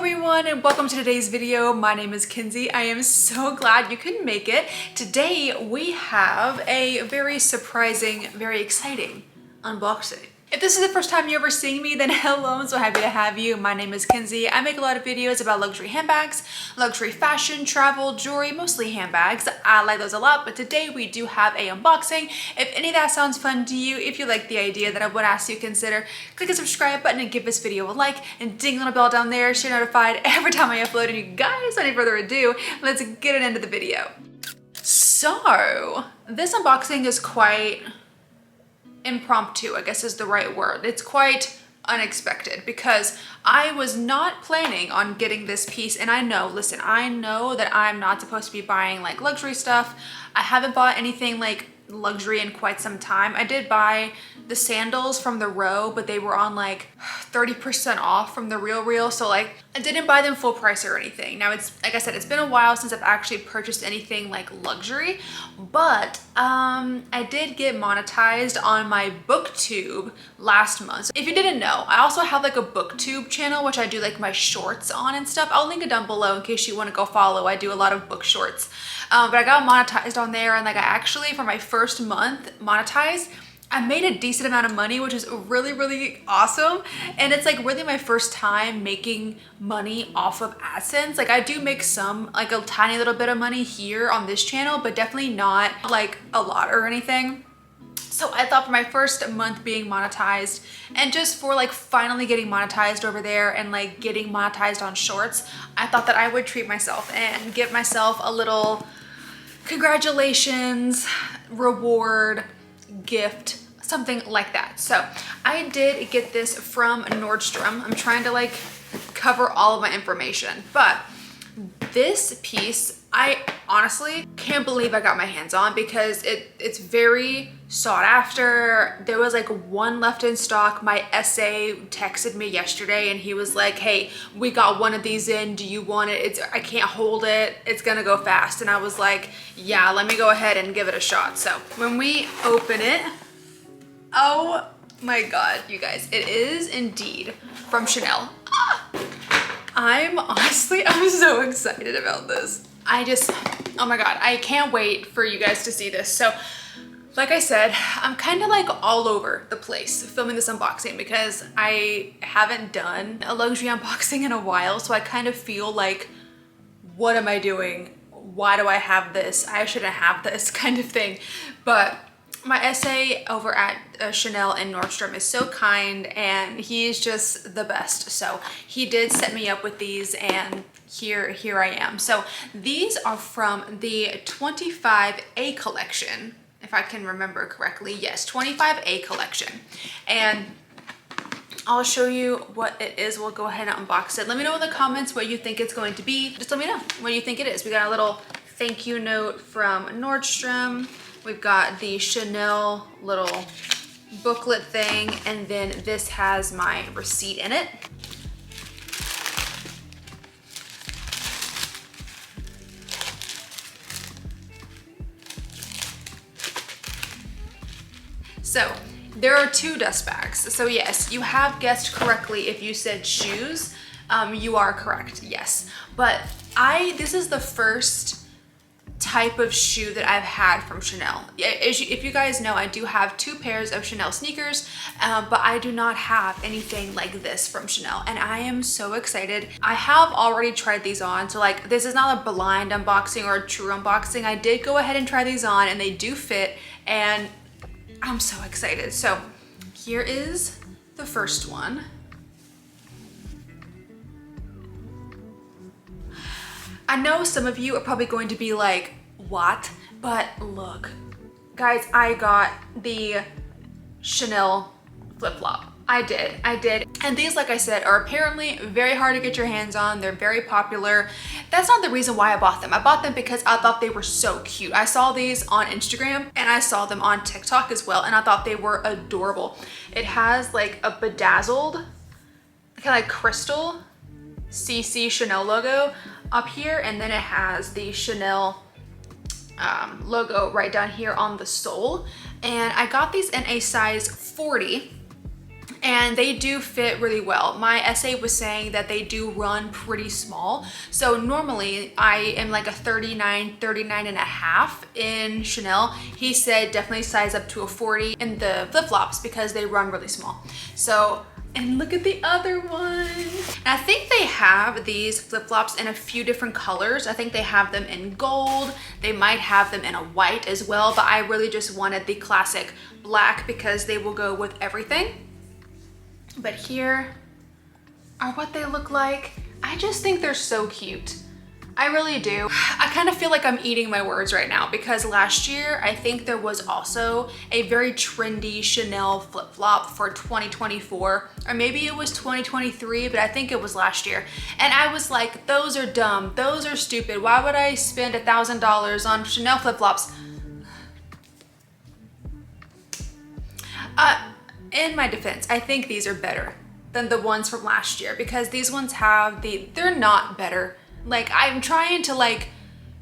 everyone and welcome to today's video. My name is Kenzie. I am so glad you could make it. Today we have a very surprising, very exciting unboxing. If this is the first time you're ever seeing me, then hello, I'm so happy to have you. My name is Kenzie. I make a lot of videos about luxury handbags, luxury fashion, travel, jewelry, mostly handbags. I like those a lot, but today we do have a unboxing. If any of that sounds fun to you, if you like the idea, then I would ask you to consider click the subscribe button and give this video a like and ding the little bell down there so you're notified every time I upload. And you guys, without any further ado, let's get it into the video. So this unboxing is quite impromptu, I guess is the right word. It's quite unexpected because I was not planning on getting this piece. And I know, listen, I know that I'm not supposed to be buying like luxury stuff. I haven't bought anything like luxury in quite some time. I did buy the sandals from the Row, but they were on like 30% off from the Real. So like I didn't buy them full price or anything. Now it's, like I said, it's been a while since I've actually purchased anything like luxury, but I did get monetized on my booktube last month. So if you didn't know, I also have like a booktube channel, which I do like my shorts on and stuff. I'll link it down below in case you want to go follow. I do a lot of book shorts. But I got monetized on there, and like I actually, for my first month monetized, I made a decent amount of money, which is really awesome. And it's like really my first time making money off of AdSense. Like I do make some, like a tiny little bit of money here on this channel, but definitely not like a lot or anything. So I thought for my first month being monetized and just for like finally getting monetized over there and like getting monetized on shorts, I thought that I would treat myself and give myself a little congratulations, reward, gift, something like that. So I did get this from Nordstrom. I'm trying to like cover all of my information, but this piece, I honestly can't believe I got my hands on because it's very sought after. There was like one left in stock. My SA texted me yesterday and he was like, hey, we got one of these in. Do you want it? I can't hold it. It's gonna go fast. And I was like, yeah, let me go ahead and give it a shot. So when we open it, oh my God, you guys, it is indeed from Chanel. I'm so excited about this. Oh my God, I can't wait for you guys to see this. So like I said, I'm kind of like all over the place filming this unboxing because I haven't done a luxury unboxing in a while. So I kind of feel like, what am I doing? Why do I have this? I shouldn't have this kind of thing. But my SA over at Chanel and Nordstrom is so kind and he's just the best. So he did set me up with these and here I am. So these are from the 25A collection, if I can remember correctly. Yes, 25A collection. And I'll show you what it is. We'll go ahead and unbox it. Let me know in the comments what you think it's going to be. Just let me know what you think it is. We got a little thank you note from Nordstrom. We've got the Chanel little booklet thing, and then this has my receipt in it. So there are two dust bags. So yes, you have guessed correctly if you said shoes. You are correct, yes. But this is the first type of shoe that I've had from Chanel. If you guys know, I do have 2 pairs of Chanel sneakers, but I do not have anything like this from Chanel, and I am so excited. I have already tried these on, so like this is not a blind unboxing or a true unboxing. I did go ahead and try these on and they do fit, and I'm so excited. So here is the first one. I know some of you are probably going to be like, what? But look, guys, I got the Chanel flip-flop. I did. And these, like I said, are apparently very hard to get your hands on. They're very popular. That's not the reason why I bought them. I bought them because I thought they were so cute. I saw these on Instagram and I saw them on TikTok as well, and I thought they were adorable. It has like a bedazzled, kind of like crystal CC Chanel logo up here, and then it has the Chanel logo right down here on the sole. And I got these in a size 40, and they do fit really well. My essay was saying that they do run pretty small. So normally I am like a 39 and a half in Chanel. He said definitely size up to a 40 in the flip-flops because they run really small. So, and look at the other one. And I think they have these flip-flops in a few different colors. I think they have them in gold. They might have them in a white as well, but I really just wanted the classic black because they will go with everything. But here are what they look like. I just think they're so cute. I really do. I kind of feel like I'm eating my words right now because last year I think there was also a very trendy Chanel flip-flop for 2024, or maybe it was 2023, but I think it was last year. And I was like, those are dumb, those are stupid. Why would I spend $1,000 on Chanel flip-flops? In my defense, I think these are better than the ones from last year because these ones have they're not better. Like, I'm trying to like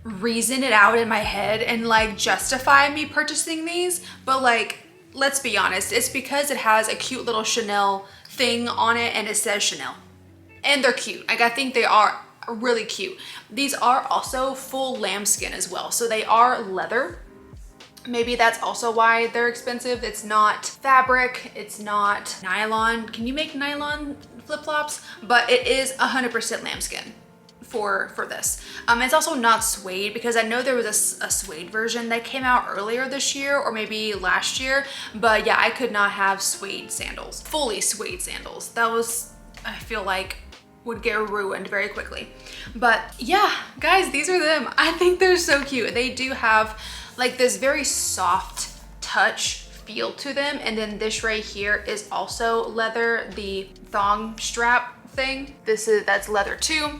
reason it out in my head and like justify me purchasing these, but like, let's be honest, it's because it has a cute little Chanel thing on it and it says Chanel. And they're cute. Like, I think they are really cute. These are also full lambskin as well. So they are leather. Maybe that's also why they're expensive. It's not fabric, it's not nylon. Can you make nylon flip-flops? But it is 100% lambskin for this. It's also not suede because I know there was a suede version that came out earlier this year or maybe last year, but yeah, I could not have suede sandals, fully suede sandals. That was, I feel like, would get ruined very quickly. But yeah, guys, these are them. I think they're so cute. They do have like this very soft touch feel to them, and then this right here is also leather, the thong strap thing. That's leather too.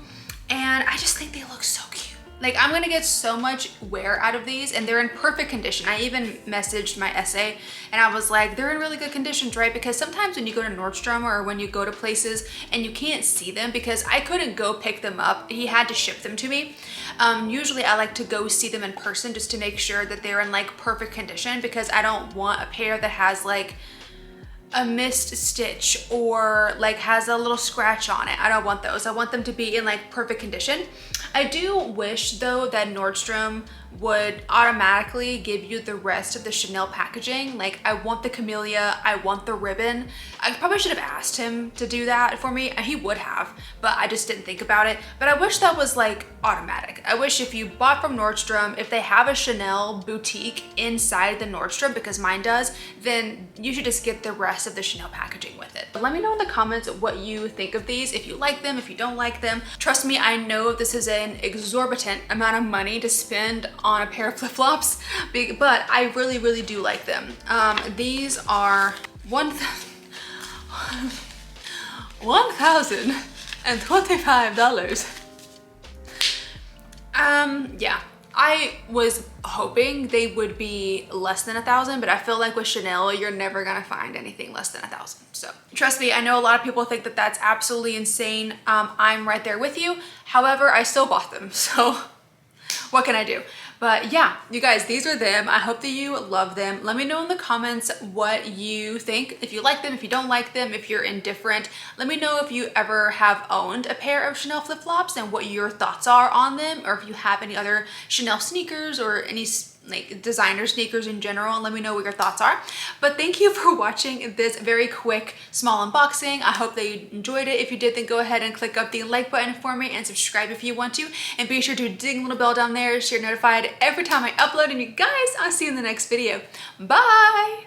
And I just think they look so cute. Like, I'm gonna get so much wear out of these, and they're in perfect condition. I even messaged my essay and I was like, they're in really good conditions, right? Because sometimes when you go to Nordstrom or when you go to places and you can't see them, because I couldn't go pick them up, he had to ship them to me. Usually I like to go see them in person just to make sure that they're in like perfect condition, because I don't want a pair that has like a missed stitch or like has a little scratch on it. I don't want those. I want them to be in like perfect condition. I do wish though that Nordstrom would automatically give you the rest of the Chanel packaging. Like, I want the camellia, I want the ribbon. I probably should have asked him to do that for me. He would have, but I just didn't think about it. But I wish that was like automatic. I wish if you bought from Nordstrom, if they have a Chanel boutique inside the Nordstrom, because mine does, then you should just get the rest of the Chanel packaging with it. But let me know in the comments what you think of these, if you like them, if you don't like them. Trust me, I know this is an exorbitant amount of money to spend on a pair of flip-flops, but I really, really do like them. These are $1,025. Yeah, I was hoping they would be less than 1,000, but I feel like with Chanel, you're never gonna find anything less than 1,000. So trust me, I know a lot of people think that that's absolutely insane. I'm right there with you. However, I still bought them, so what can I do? But yeah, you guys, these are them. I hope that you love them. Let me know in the comments what you think. If you like them, if you don't like them, if you're indifferent. Let me know if you ever have owned a pair of Chanel flip-flops and what your thoughts are on them, or if you have any other Chanel sneakers or any like designer sneakers in general. Let me know what your thoughts are. But thank you for watching this very quick small unboxing. I hope that you enjoyed it. If you did, then go ahead and click up the like button for me and subscribe if you want to, and be sure to ding the little bell down there so you're notified every time I upload. And you guys, I'll see you in the next video. Bye.